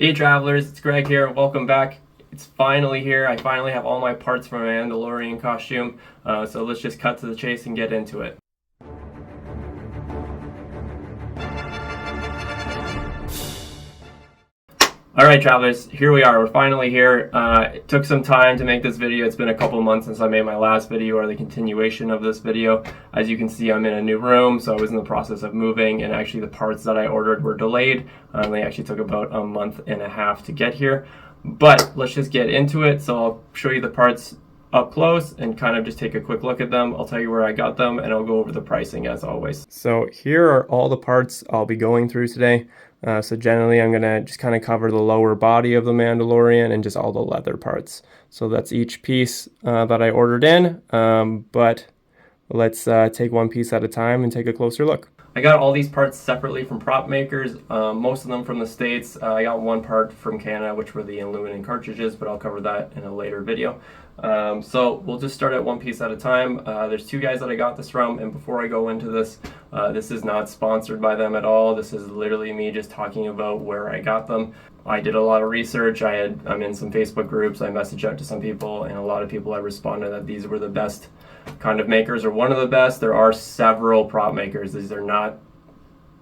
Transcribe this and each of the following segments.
Hey travelers, it's Greg here. Welcome back. It's finally here. I finally have all my parts for my Mandalorian costume. So let's just cut to the chase and get into it. Alright travelers, here we are. We're finally here. It took some time to make this video. It's been a couple months since I made my last video or the continuation of this video. As you can see, I'm in a new room, so I was in the process of moving, and actually the parts that I ordered were delayed. They actually took about a month and a half to get here. But let's just get into it. So I'll show you the parts up close and kind of just take a quick look at them. I'll tell you where I got them, and I'll go over the pricing as always. So here are all the parts I'll be going through today. So generally I'm going to just kind of cover the lower body of the Mandalorian and just all the leather parts. So that's each piece that I ordered in, but let's take one piece at a time and take a closer look. I got all these parts separately from prop makers, most of them from the States. I got one part from Canada, which were the aluminum cartridges, but I'll cover that in a later video. So we'll just start at one piece at a time. There's two guys that I got this from, and before I go into this, this is not sponsored by them at all. This is literally me just talking about where I got them. I did a lot of research. I'm in some Facebook groups. I messaged out to some people, and a lot of people have responded that these were the best kind of makers, or one of the best. There are several prop makers. These are not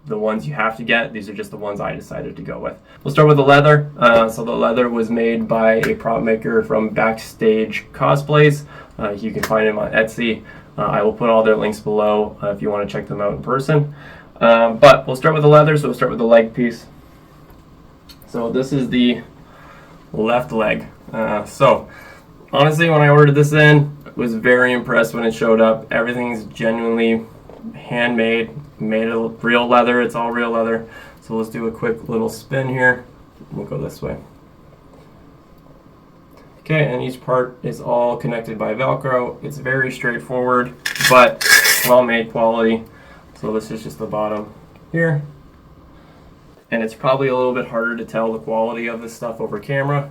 the ones you have to get. These are just the ones I decided to go with. We'll start with the leather. So the leather was made by a prop maker from Backstage Cosplays. You can find them on Etsy. I will put all their links below if you want to check them out in person. But we'll start with the leather. So we'll start with the leg piece. So this is the left leg. So honestly, when I ordered this in, I was very impressed when it showed up. Everything's genuinely handmade, made of real leather. It's all real leather. So let's do a quick little spin here. We'll go this way. Okay, and each part is all connected by Velcro. It's very straightforward, but well-made quality. So this is just the bottom here. And it's probably a little bit harder to tell the quality of this stuff over camera,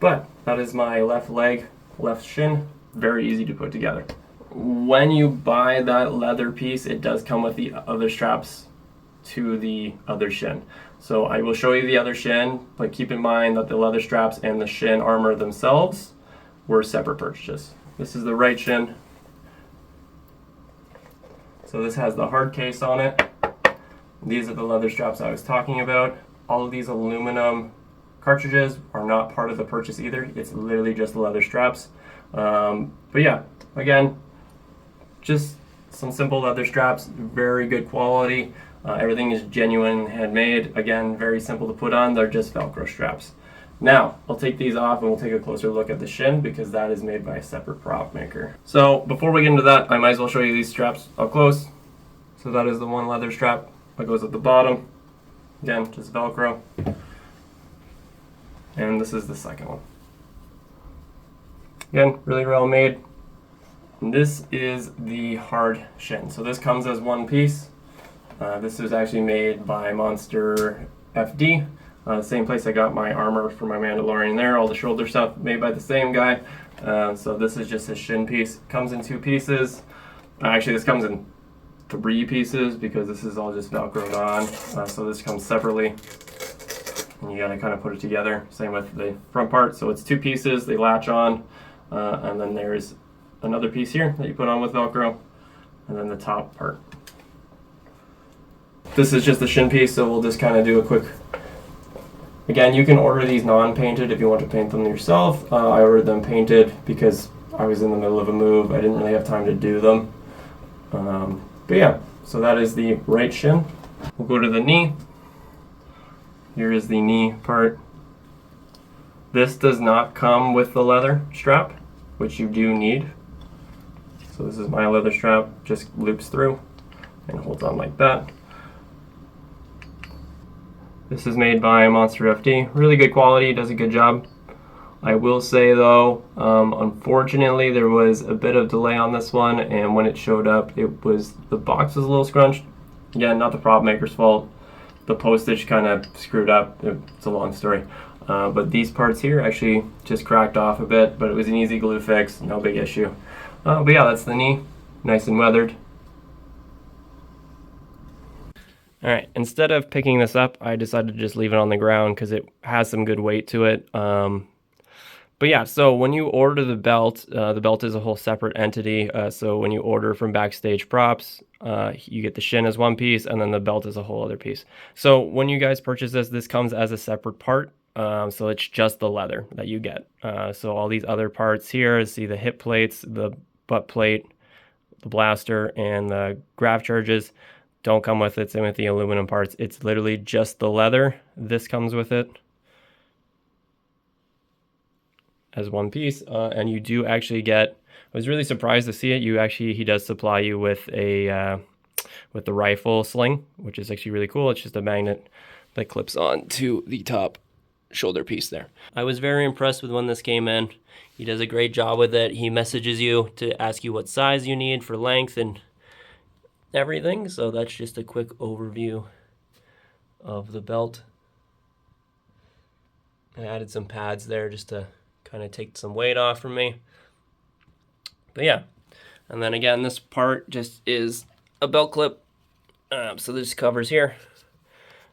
but that is my left leg, left shin. Very easy to put together. When you buy that leather piece, it does come with the other straps to the other shin. So I will show you the other shin, but keep in mind that the leather straps and the shin armor themselves were separate purchases. This is the right shin. So this has the hard case on it. These are the leather straps I was talking about. All of these aluminum cartridges are not part of the purchase either. It's literally just the leather straps. But yeah, again, just some simple leather straps, very good quality. Everything is genuine, handmade. Again, very simple to put on. They're just Velcro straps. Now, I'll take these off and we'll take a closer look at the shin because that is made by a separate prop maker. So before we get into that, I might as well show you these straps up close. So that is the one leather strap that goes at the bottom. Again, just Velcro. And this is the second one. Again, really well made. And this is the hard shin. So this comes as one piece. This was actually made by Monster FD. Same place I got my armor for my Mandalorian there. All the shoulder stuff made by the same guy. So this is just a shin piece. Comes in two pieces. Actually, this comes in three pieces because this is all just Velcroed on. So this comes separately. And you gotta kind of put it together. Same with the front part. So it's two pieces. They latch on. And then there's another piece here that you put on with Velcro, and then the top part. This is just the shin piece, so we'll just kind of do a quick. Again, you can order these non-painted if you want to paint them yourself. I ordered them painted because I was in the middle of a move. I didn't really have time to do them. But yeah, so that is the right shin. We'll go to the knee. Here is the knee part. This does not come with the leather strap, which you do need. So this is my leather strap, just loops through and holds on like that. This is made by Monster FD. Really good quality, does a good job. I will say though, unfortunately there was a bit of delay on this one, and when it showed up, the box was a little scrunched. Again, not the prop maker's fault. The postage kind of screwed up. It's a long story. But these parts here actually just cracked off a bit, but it was an easy glue fix, no big issue. But yeah, that's the knee, nice and weathered. All right, instead of picking this up, I decided to just leave it on the ground because it has some good weight to it. But yeah, so when you order the belt is a whole separate entity. So when you order from Backstage Props, you get the shin as one piece, and then the belt is a whole other piece. So when you guys purchase this comes as a separate part. So it's just the leather that you get. So all these other parts here, see the hip plates, the butt plate, the blaster, and the graph charges don't come with it. Same with the aluminum parts. It's literally just the leather. This comes with it as one piece, and you do actually get, I was really surprised to see it, he does supply you with a with the rifle sling, which is actually really cool. It's just a magnet that clips on to the top shoulder piece there. I was very impressed with when this came in. He does a great job with it. He messages you to ask you what size you need for length and everything. So that's just a quick overview of the belt. I added some pads there just to kind of take some weight off from me. But yeah, and then again, this part just is a belt clip. So this covers here,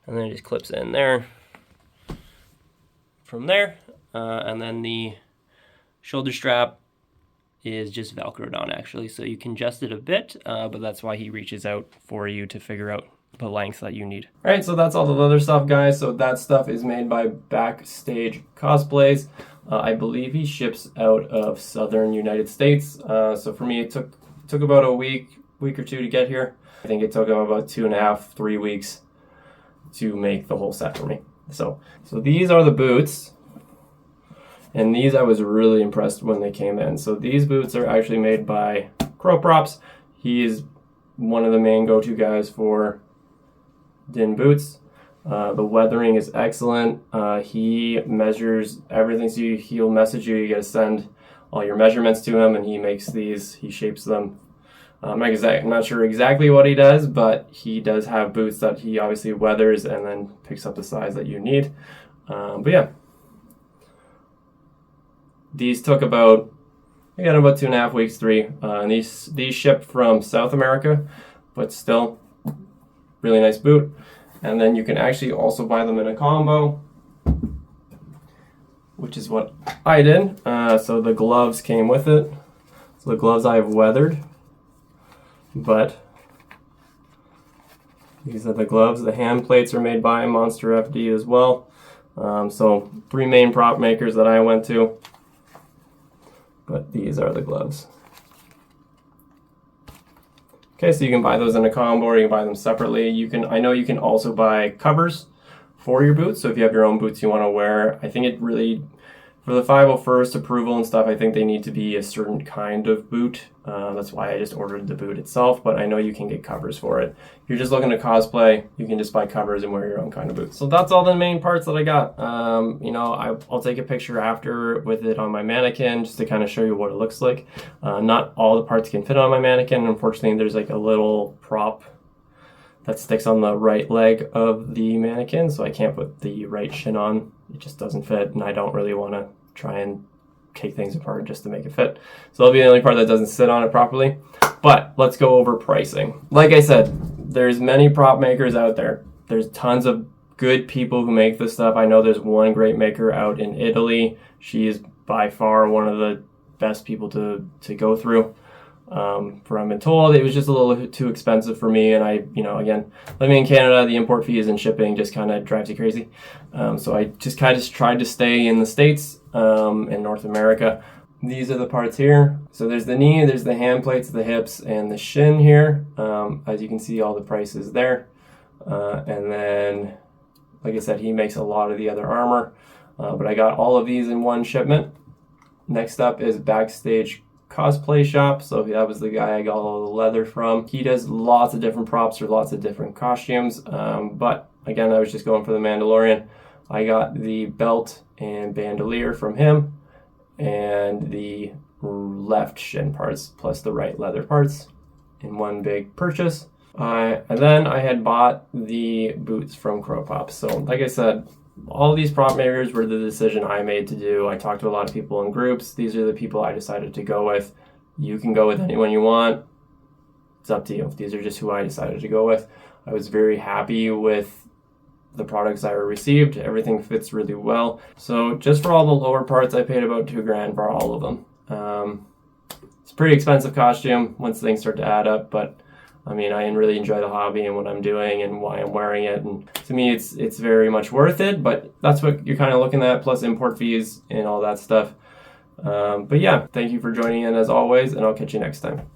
and then it just clips in there from there. And then the shoulder strap is just Velcroed on actually, so you can adjust it a bit, but that's why he reaches out for you to figure out the length that you need. All right, so that's all the leather stuff, guys. So that stuff is made by Backstage Cosplays. I believe he ships out of southern United States. So for me, it took about a week or two to get here. I think it took him about 2.5, 3 weeks to make the whole set for me. So these are the boots. And these I was really impressed when they came in. So these boots are actually made by Crow Props. He is one of the main go-to guys for Din boots. The weathering is excellent. He measures everything, so he'll message you. You gotta send all your measurements to him, and he makes these. He shapes them. I'm not sure exactly what he does, but he does have boots that he obviously weathers and then picks up the size that you need. But yeah, these took about 2.5 weeks, 3. And these shipped from South America, but still really nice boot. And then you can actually also buy them in a combo, which is what I did. So the gloves came with it. So the gloves I have weathered, but these are the gloves. The hand plates are made by Monster FD as well. So 3 main prop makers that I went to, but these are the gloves. Okay, so you can buy those in a combo or you can buy them separately. I know you can also buy covers for your boots. So if you have your own boots you want to wear, I think it really, for the 501st approval and stuff, I think they need to be a certain kind of boot. That's why I just ordered the boot itself, but I know you can get covers for it. If you're just looking to cosplay, you can just buy covers and wear your own kind of boots. So that's all the main parts that I got. I'll take a picture after with it on my mannequin just to kind of show you what it looks like. Not all the parts can fit on my mannequin. Unfortunately, there's like a little prop that sticks on the right leg of the mannequin, so I can't put the right shin on. It just doesn't fit, and I don't really want to try and take things apart just to make it fit. So that'll be the only part that doesn't sit on it properly. But let's go over pricing. Like I said, there's many prop makers out there. There's tons of good people who make this stuff. I know there's one great maker out in Italy. She is by far one of the best people to go through. From I've been told, it was just a little too expensive for me, and again, living in Canada, the import fees and shipping just kind of drives you crazy. So I just kind of tried to stay in the States, in North America. These are the parts here. So there's the knee, there's the hand plates, the hips, and the shin here. As you can see, all the prices there. And then, like I said, he makes a lot of the other armor, but I got all of these in one shipment. Next up is Backstage Cosplay Shop. So that was the guy I got all the leather from. He does lots of different props for lots of different costumes, but again, I was just going for the Mandalorian. I got the belt and bandolier from him and the left shin parts plus the right leather parts in one big purchase. And then I had bought the boots from Crow Pops. So like I said, all these prop makers were the decision I made to do. I talked to a lot of people in groups. These are the people I decided to go with. You can go with anyone you want. It's up to you. These are just who I decided to go with. I was very happy with the products I received. Everything fits really well. So just for all the lower parts, I paid about $2,000 for all of them. It's a pretty expensive costume once things start to add up, but I mean, I really enjoy the hobby and what I'm doing and why I'm wearing it. And to me, it's very much worth it, but that's what you're kind of looking at, plus import fees and all that stuff. But yeah, thank you for joining in as always, and I'll catch you next time.